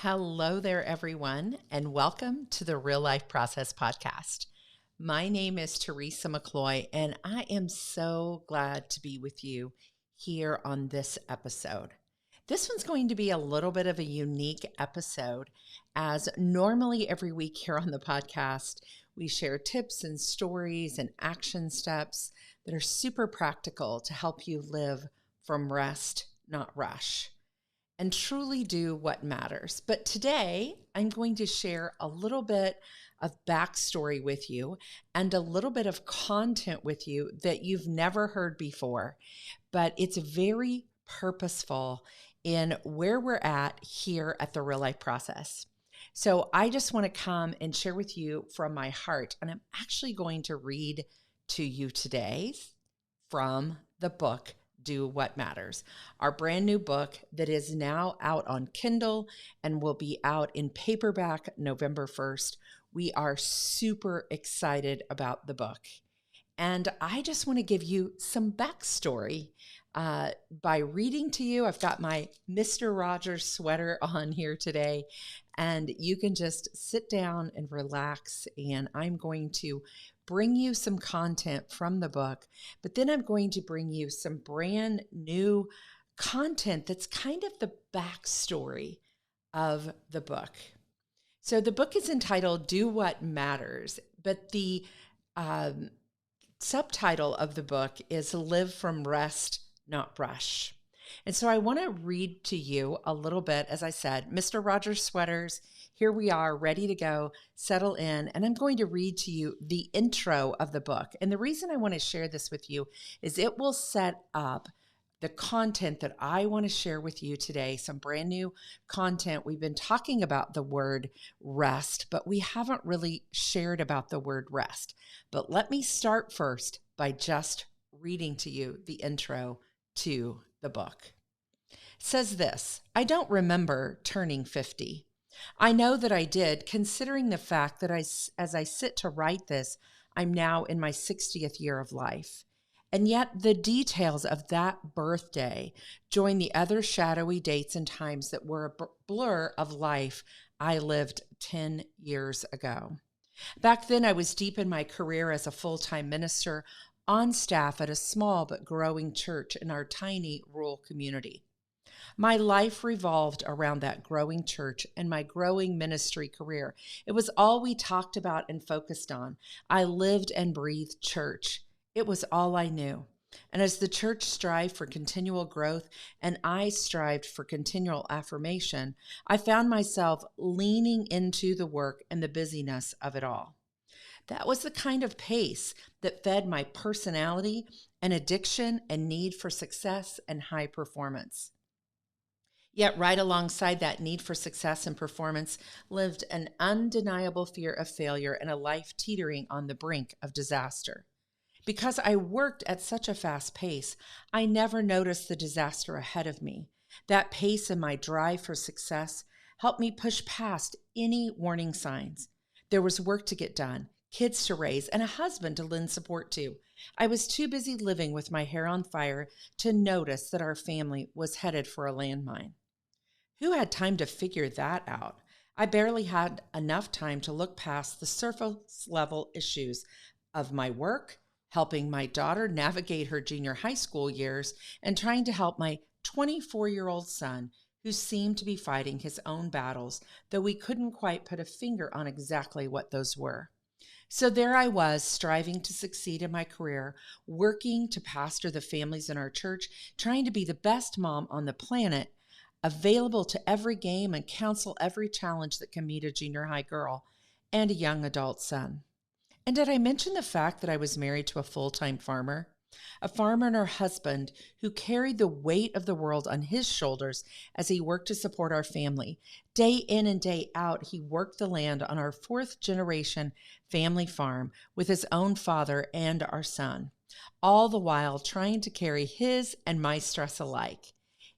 Hello there, everyone, and welcome to the Real Life Process Podcast. My name is Teresa McCloy, and I am so glad to be with you here on this episode. This one's going to be a little bit of a unique episode, as normally every week here on the podcast, we share tips and stories and action steps that are super practical to help you live from rest, not rush, and truly do what matters. But today, I'm going to share a little bit of backstory with you and a little bit of content with you that you've never heard before, but it's very purposeful in where we're at here at the Real Life Process. So I just want to come and share with you from my heart, and I'm actually going to read to you today from the book Do What Matters, our brand new book that is now out on Kindle and will be out in paperback November 1st. We are super excited about the book. And I just want to give you some backstory by reading to you. I've got my Mr. Rogers sweater on here today, and you can just sit down and relax. And I'm going to bring you some content from the book, but then I'm going to bring you some brand new content that's kind of the backstory of the book. So the book is entitled Do What Matters, but the subtitle of the book is Live from Rest, Not Rush. And so I want to read to you a little bit, as I said, Mr. Rogers sweaters. Here we are, ready to go, settle in, and I'm going to read to you the intro of the book. And the reason I want to share this with you is it will set up the content that I want to share with you today, some brand new content. We've been talking about the word rest, but we haven't really shared about the word rest. But let me start first by just reading to you the intro to the book. It says this: I don't remember turning 50. I know that I did, considering the fact that as I sit to write this, I'm now in my 60th year of life. And yet the details of that birthday join the other shadowy dates and times that were a blur of life I lived 10 years ago. Back then, I was deep in my career as a full-time minister on staff at a small but growing church in our tiny rural community. My life revolved around that growing church and my growing ministry career. It was all we talked about and focused on. I lived and breathed church. It was all I knew. And as the church strived for continual growth and I strived for continual affirmation, I found myself leaning into the work and the busyness of it all. That was the kind of pace that fed my personality and addiction and need for success and high performance. Yet right alongside that need for success and performance lived an undeniable fear of failure and a life teetering on the brink of disaster. Because I worked at such a fast pace, I never noticed the disaster ahead of me. That pace and my drive for success helped me push past any warning signs. There was work to get done, kids to raise, and a husband to lend support to. I was too busy living with my hair on fire to notice that our family was headed for a landmine. Who had time to figure that out? I barely had enough time to look past the surface level issues of my work, helping my daughter navigate her junior high school years, and trying to help my 24-year-old son who seemed to be fighting his own battles, though we couldn't quite put a finger on exactly what those were. So there I was, striving to succeed in my career, working to pastor the families in our church, trying to be the best mom on the planet, available to every game and counsel every challenge that can meet a junior high girl and a young adult son. And did I mention the fact that I was married to a full-time farmer? A farmer and her husband who carried the weight of the world on his shoulders as he worked to support our family. Day in and day out, he worked the land on our fourth-generation family farm with his own father and our son, all the while trying to carry his and my stress alike.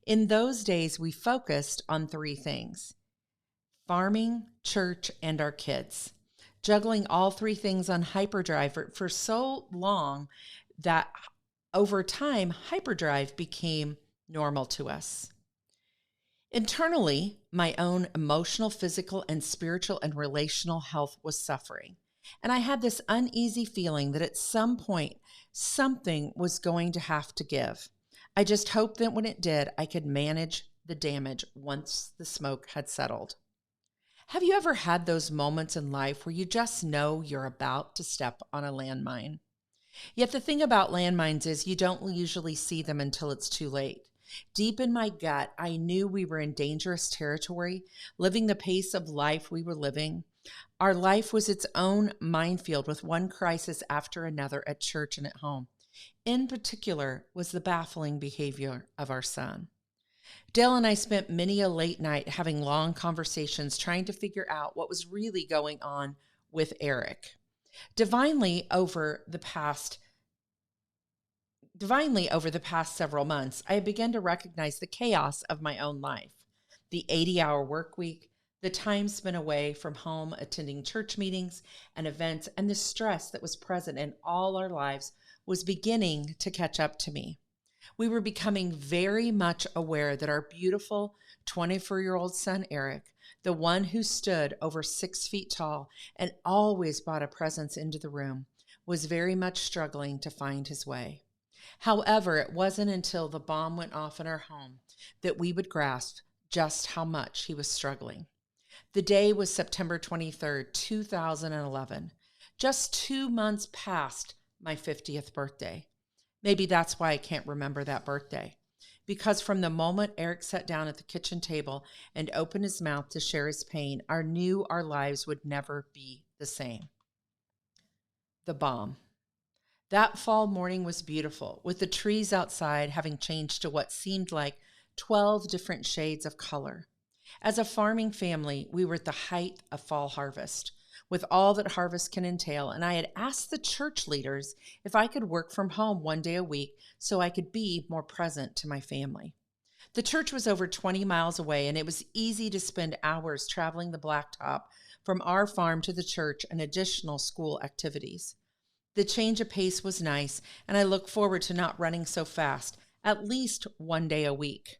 In those days, we focused on three things: farming, church, and our kids. Juggling all three things on hyperdrive for so long that over time, hyperdrive became normal to us. Internally, my own emotional, physical, and spiritual and relational health was suffering. And I had this uneasy feeling that at some point, something was going to have to give. I just hoped that when it did, I could manage the damage once the smoke had settled. Have you ever had those moments in life where you just know you're about to step on a landmine? Yet the thing about landmines is you don't usually see them until it's too late. Deep in my gut, I knew we were in dangerous territory, living the pace of life we were living. Our life was its own minefield with one crisis after another at church and at home. In particular was the baffling behavior of our son. Dale and I spent many a late night having long conversations trying to figure out what was really going on with Eric. Divinely over the past several months, I have begun to recognize the chaos of my own life. The 80-hour work week, the time spent away from home attending church meetings and events, and the stress that was present in all our lives was beginning to catch up to me. We were becoming very much aware that our beautiful 24-year-old son, Eric, the one who stood over 6 feet tall and always brought a presence into the room, was very much struggling to find his way. However, it wasn't until the bomb went off in our home that we would grasp just how much he was struggling. The day was September 23rd, 2011, just 2 months past my 50th birthday. Maybe that's why I can't remember that birthday. Because from the moment Eric sat down at the kitchen table and opened his mouth to share his pain, I knew our lives would never be the same. The bomb. That fall morning was beautiful, with the trees outside having changed to what seemed like 12 different shades of color. As a farming family, we were at the height of fall harvest, with all that harvest can entail, and I had asked the church leaders if I could work from home one day a week so I could be more present to my family. The church was over 20 miles away, and it was easy to spend hours traveling the blacktop from our farm to the church and additional school activities. The change of pace was nice, and I look forward to not running so fast, at least one day a week.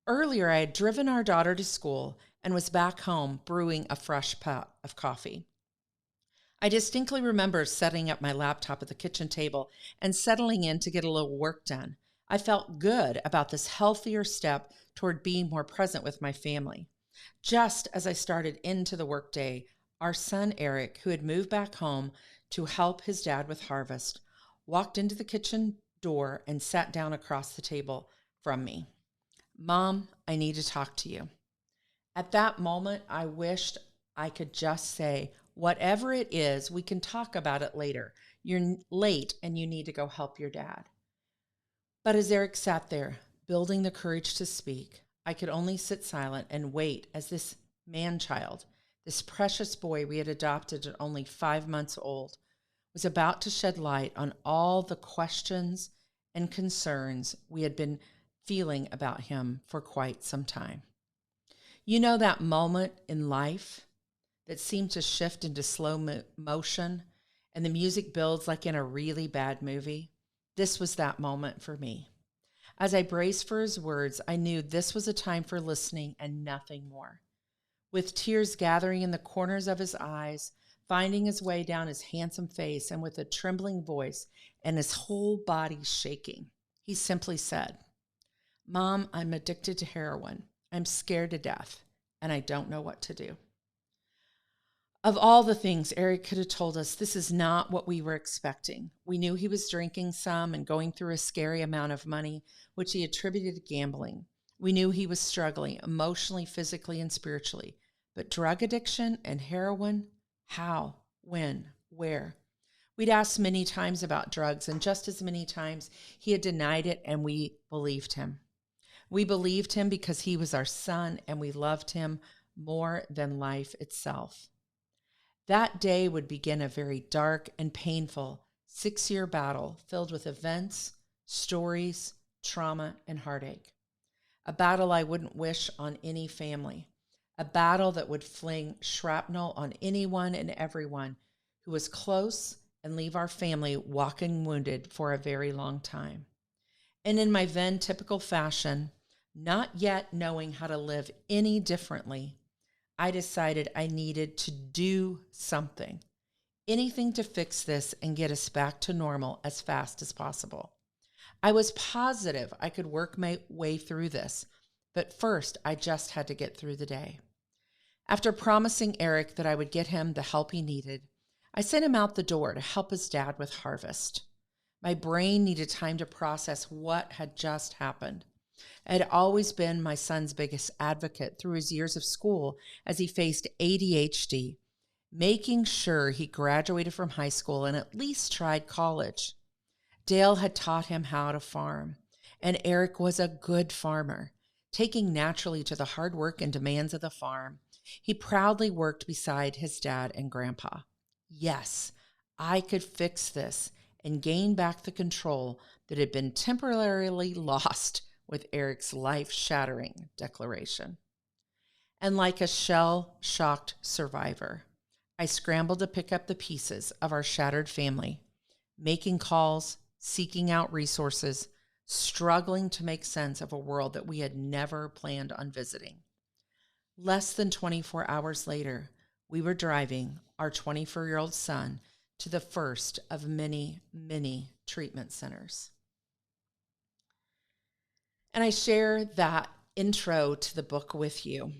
Earlier, I had driven our daughter to school and was back home brewing a fresh pot of coffee. I distinctly remember setting up my laptop at the kitchen table and settling in to get a little work done. I felt good about this healthier step toward being more present with my family. Just as I started into the workday, our son Eric, who had moved back home to help his dad with harvest, walked into the kitchen door and sat down across the table from me. "Mom, I need to talk to you." At that moment, I wished I could just say, "Whatever it is, we can talk about it later. You're late and you need to go help your dad." But as Eric sat there, building the courage to speak, I could only sit silent and wait as this man-child, this precious boy we had adopted at only 5 months old, was about to shed light on all the questions and concerns we had been feeling about him for quite some time. You know that moment in life that seems to shift into slow motion and the music builds like in a really bad movie? This was that moment for me. As I braced for his words, I knew this was a time for listening and nothing more. With tears gathering in the corners of his eyes, finding his way down his handsome face, and with a trembling voice and his whole body shaking, he simply said, "Mom, I'm addicted to heroin. I'm scared to death, and I don't know what to do." Of all the things Eric could have told us, this is not what we were expecting. We knew he was drinking some and going through a scary amount of money, which he attributed to gambling. We knew he was struggling emotionally, physically, and spiritually. But drug addiction and heroin? How? When? Where? We'd asked many times about drugs, and just as many times he had denied it, and we believed him. We believed him because he was our son, and we loved him more than life itself. That day would begin a very dark and painful 6-year battle filled with events, stories, trauma, and heartache. A battle I wouldn't wish on any family. A battle that would fling shrapnel on anyone and everyone who was close and leave our family walking wounded for a very long time. And in my then typical fashion, Not yet knowing how to live any differently, I decided I needed to do something, anything to fix this and get us back to normal as fast as possible. I was positive I could work my way through this, but first I just had to get through the day. After promising Eric that I would get him the help he needed, I sent him out the door to help his dad with harvest. My brain needed time to process what had just happened. I had always been my son's biggest advocate through his years of school as he faced ADHD, making sure he graduated from high school and at least tried college. Dale had taught him how to farm, and Eric was a good farmer, taking naturally to the hard work and demands of the farm. He proudly worked beside his dad and grandpa. Yes, I could fix this and gain back the control that had been temporarily lost with Eric's life-shattering declaration. And like a shell-shocked survivor, I scrambled to pick up the pieces of our shattered family, making calls, seeking out resources, struggling to make sense of a world that we had never planned on visiting. Less than 24 hours later, we were driving our 24-year-old son to the first of many, many treatment centers. And I share that intro to the book with you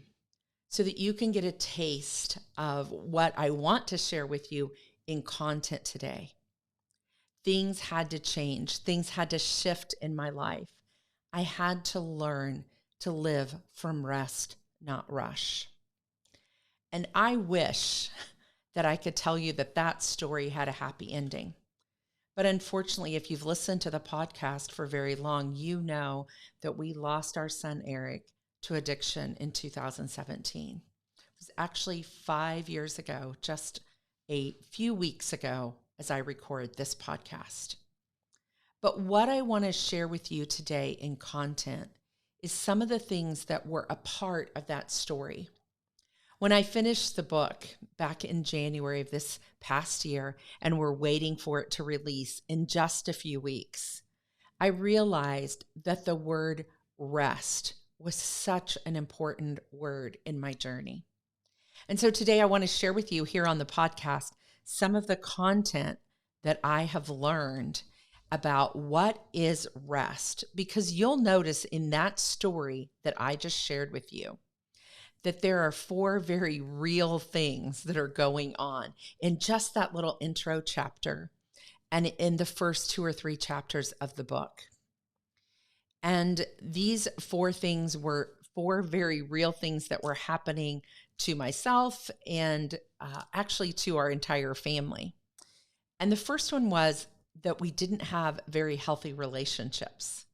so that you can get a taste of what I want to share with you in content today. Things had to change. Things had to shift in my life. I had to learn to live from rest, not rush. And I wish that I could tell you that that story had a happy ending. But unfortunately, if you've listened to the podcast for very long, you know that we lost our son, Eric, to addiction in 2017. It was actually 5 years ago, just a few weeks ago, as I record this podcast. But what I want to share with you today in content is some of the things that were a part of that story. When I finished the book back in January of this past year and we're waiting for it to release in just a few weeks, I realized that the word rest was such an important word in my journey. And so today I want to share with you here on the podcast some of the content that I have learned about what is rest, because you'll notice in that story that I just shared with you that there are 4 very real things that are going on in just that little intro chapter and in the first 2 or 3 chapters of the book. And these 4 things were 4 very real things that were happening to myself and actually to our entire family. And the first one was that we didn't have very healthy relationships.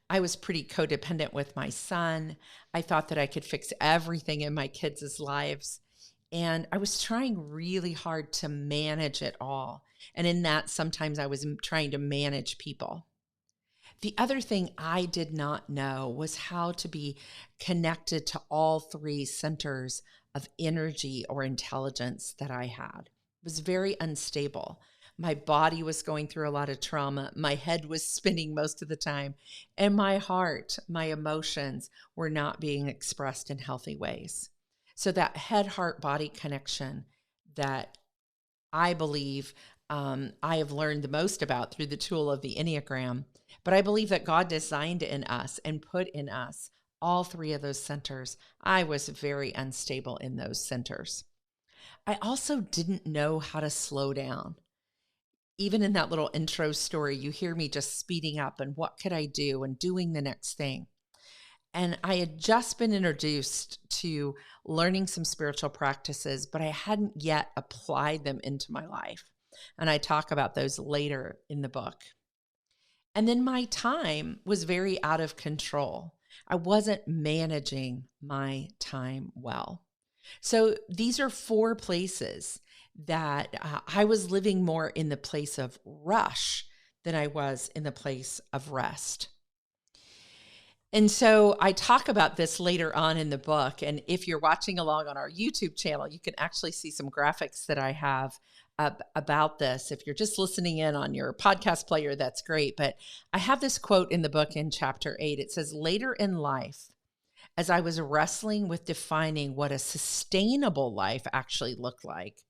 I was pretty codependent with my son. I thought that I could fix everything in my kids' lives. And I was trying really hard to manage it all. And in that, sometimes I was trying to manage people. The other thing I did not know was how to be connected to all 3 centers of energy or intelligence that I had. It was very unstable. My body was going through a lot of trauma. My head was spinning most of the time. And my heart, my emotions were not being expressed in healthy ways. So that head-heart-body connection that I believe I have learned the most about through the tool of the Enneagram. But I believe that God designed in us and put in us all 3 of those centers. I was very unstable in those centers. I also didn't know how to slow down. Even in that little intro story, you hear me just speeding up and what could I do and doing the next thing. And I had just been introduced to learning some spiritual practices, but I hadn't yet applied them into my life. And I talk about those later in the book. And then my time was very out of control. I wasn't managing my time well. So these are 4 places that I was living more in the place of rush than I was in the place of rest. And so I talk about this later on in the book. And if you're watching along on our YouTube channel, you can actually see some graphics that I have about this. If you're just listening in on your podcast player, that's great. But I have this quote in the book in chapter 8. It says, "Later in life, as I was wrestling with defining what a sustainable life actually looked like,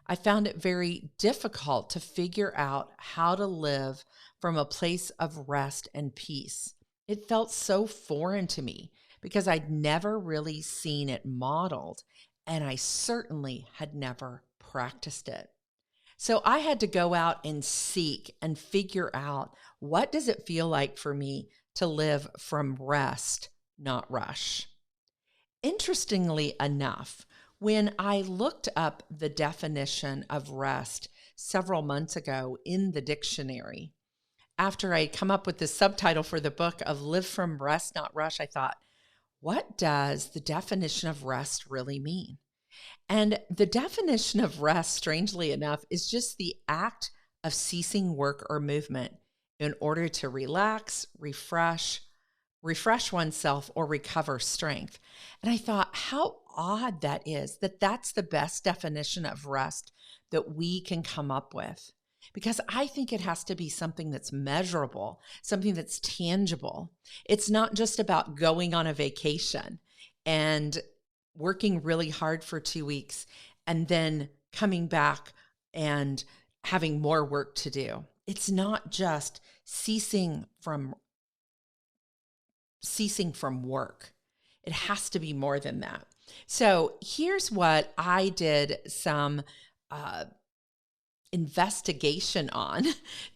I found it very difficult to figure out how to live from a place of rest and peace. It felt so foreign to me because I'd never really seen it modeled, and I certainly had never practiced it. So I had to go out and seek and figure out, what does it feel like for me to live from rest, not rush?" Interestingly enough, when I looked up the definition of rest several months ago in the dictionary, after I come up with the subtitle for the book of Live from Rest, Not Rush, I thought, what does the definition of rest really mean? And the definition of rest, strangely enough, is just the act of ceasing work or movement in order to relax, refresh oneself, or recover strength. And I thought, how odd that is, that that's the best definition of rest that we can come up with. Because I think it has to be something that's measurable, something that's tangible. It's not just about going on a vacation and working really hard for 2 weeks and then coming back and having more work to do. It's not just ceasing from work. It has to be more than that. So here's what I did some investigation on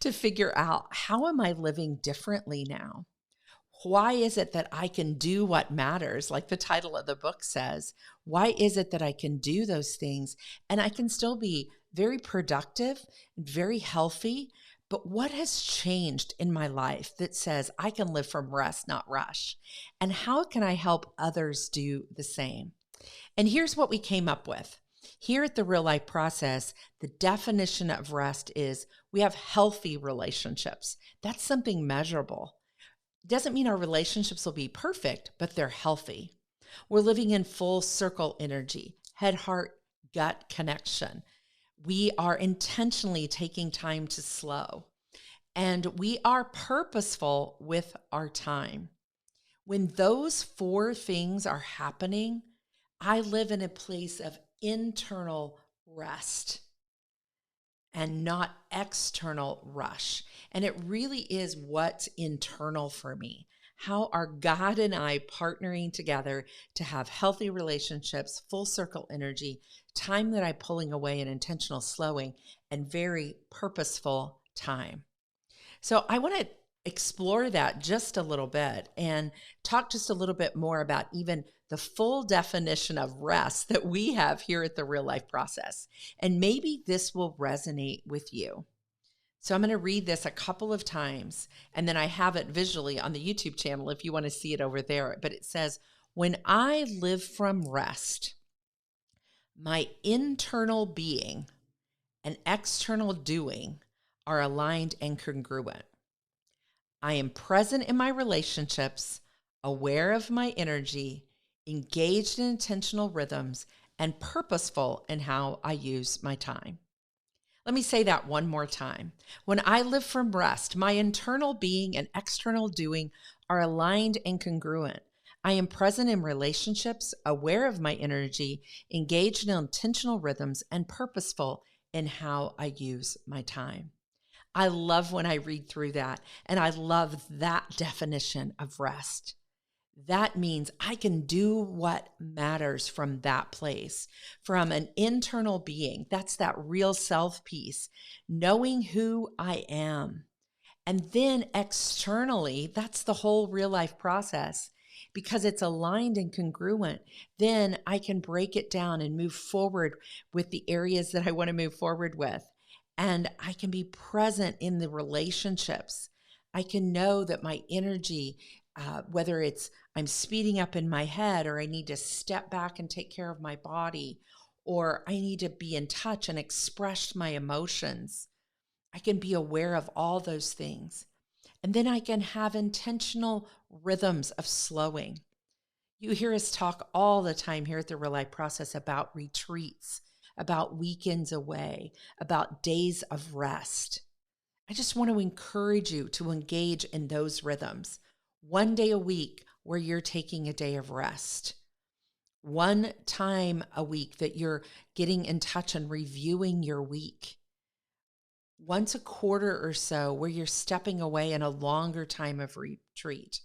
to figure out, how am I living differently now? Why is it that I can do what matters? Like the title of the book says, why is it that I can do those things and I can still be very productive, very healthy? But what has changed in my life that says I can live from rest, not rush? And how can I help others do the same? And here's what we came up with. Here at the Real Life Process, the definition of rest is we have healthy relationships. That's something measurable. Doesn't mean our relationships will be perfect, but they're healthy. We're living in full circle energy, head, heart, gut connection. We are intentionally taking time to slow, and we are purposeful with our time. When those four things are happening, I live in a place of internal rest and not external rush. And it really is what's internal for me. How are God and I partnering together to have healthy relationships, full circle energy, time that I'm pulling away and intentional slowing, and very purposeful time. So I want to explore that just a little bit and talk just a little bit more about even the full definition of rest that we have here at the Real Life Process. And maybe this will resonate with you. So I'm going to read this a couple of times, and then I have it visually on the YouTube channel if you want to see it over there. But it says, when I live from rest, my internal being and external doing are aligned and congruent. I am present in my relationships, aware of my energy, engaged in intentional rhythms, and purposeful in how I use my time. Let me say that one more time. When I live from rest, my internal being and external doing are aligned and congruent. I am present in relationships, aware of my energy, engaged in intentional rhythms, and purposeful in how I use my time. I love when I read through that, and I love that definition of rest. That means I can do what matters from that place, from an internal being. That's that real self piece, knowing who I am. And then externally, that's the whole real life process. Because it's aligned and congruent, then I can break it down and move forward with the areas that I want to move forward with. And I can be present in the relationships. I can know that my energy, whether it's I'm speeding up in my head, or I need to step back and take care of my body, or I need to be in touch and express my emotions. I can be aware of all those things. And then I can have intentional rhythms of slowing. You hear us talk all the time here at the Real Life Process about retreats, about weekends away, about days of rest. I just want to encourage you to engage in those rhythms. One day a week where you're taking a day of rest. One time a week that you're getting in touch and reviewing your week. Once a quarter or so where you're stepping away in a longer time of retreat.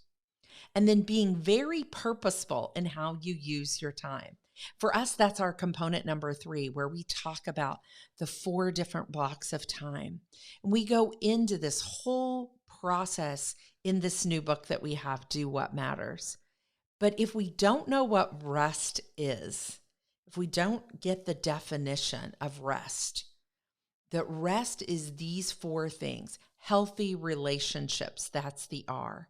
And then being very purposeful in how you use your time. For us, that's our component number 3, where we talk about the 4 different blocks of time. And we go into this whole process in this new book that we have, Do What Matters. But if we don't know what rest is, if we don't get the definition of rest, that rest is these 4 things: healthy relationships, that's the R;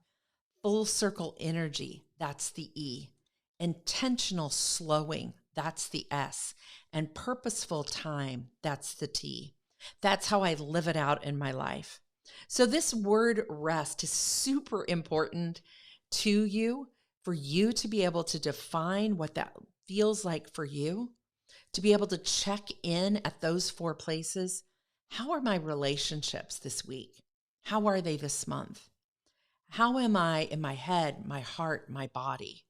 full circle energy, that's the E; intentional slowing, that's the S; and purposeful time, that's the T. That's how I live it out in my life. So this word rest is super important to you, for you to be able to define what that feels like for you, to be able to check in at those 4 places. How are my relationships this week? How are they this month? How am I in my head, my heart, my body?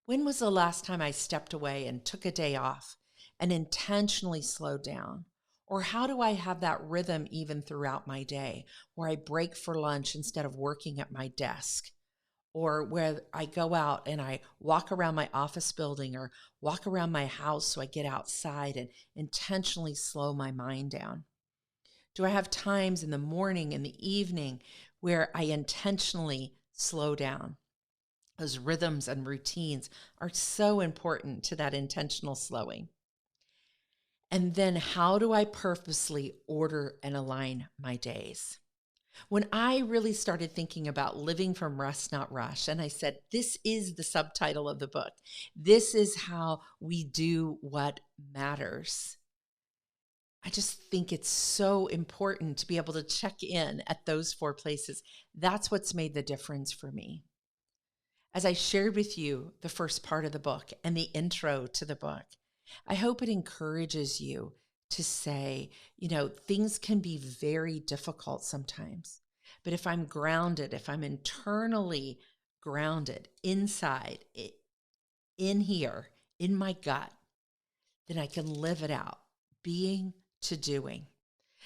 When was the last time I stepped away and took a day off and intentionally slowed down? Or how do I have that rhythm even throughout my day, where I break for lunch instead of working at my desk? Or where I go out and I walk around my office building or walk around my house so I get outside and intentionally slow my mind down? Do I have times in the morning, in the evening, where I intentionally slow down? Those rhythms and routines are so important to that intentional slowing. And then how do I purposely order and align my days? When I really started thinking about living from rest, not rush, and I said, this is the subtitle of the book. This is how we do what matters. I just think it's so important to be able to check in at those 4 places. That's what's made the difference for me. As I shared with you the first part of the book and the intro to the book, I hope it encourages you to say, things can be very difficult sometimes. But if I'm grounded, if I'm internally grounded inside, in here, in my gut, then I can live it out, being to doing.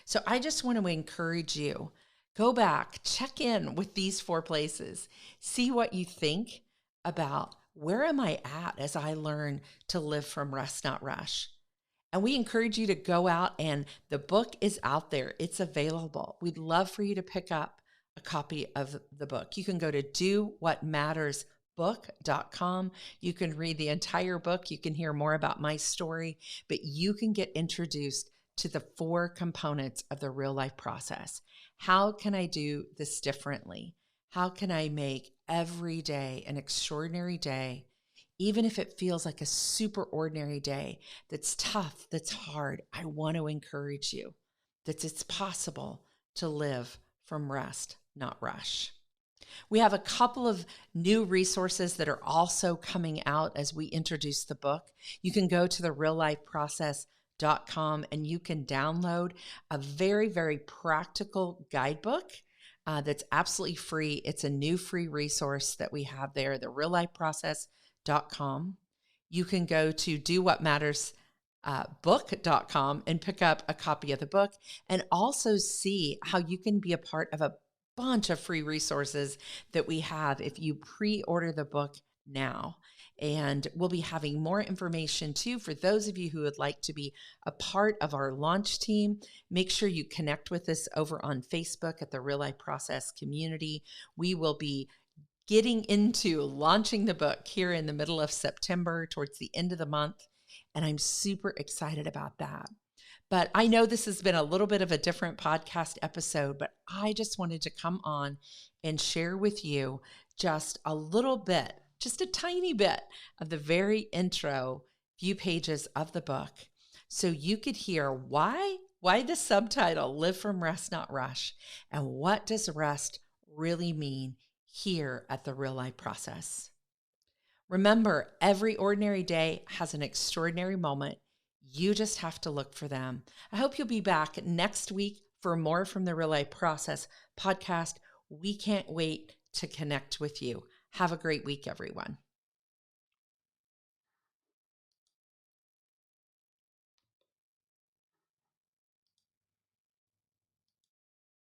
So I just want to encourage you, go back, check in with these 4 places, see what you think about where am I at as I learn to live from rest, not rush. And we encourage you to go out, and the book is out there. It's available. We'd love for you to pick up a copy of the book. You can go to dowhatmattersbook.com. You can read the entire book. You can hear more about my story, but you can get introduced to the 4 components of the real life process. How can I do this differently? How can I make every day an extraordinary day, even if it feels like a super ordinary day that's tough, that's hard? I want to encourage you that it's possible to live from rest, not rush. We have a couple of new resources that are also coming out as we introduce the book. You can go to the reallifeprocess.com and you can download a very, very practical guidebook that's absolutely free. It's a new free resource that we have there, the reallifeprocess.com. You can go to dowhatmattersbook.com and pick up a copy of the book, and also see how you can be a part of a bunch of free resources that we have if you pre-order the book now. And we'll be having more information too for those of you who would like to be a part of our launch team. Make sure you connect with us over on Facebook at the Real Life Process community. We will be getting into launching the book here in the middle of September, towards the end of the month. And I'm super excited about that. But I know this has been a little bit of a different podcast episode, but I just wanted to come on and share with you just a little bit, just a tiny bit of the very intro few pages of the book, so you could hear why the subtitle, Live from Rest, Not Rush, and what does rest really mean here at the Real Life Process. Remember, every ordinary day has an extraordinary moment. You just have to look for them. I hope you'll be back next week for more from the Relay Process podcast. We can't wait to connect with you. Have a great week, everyone.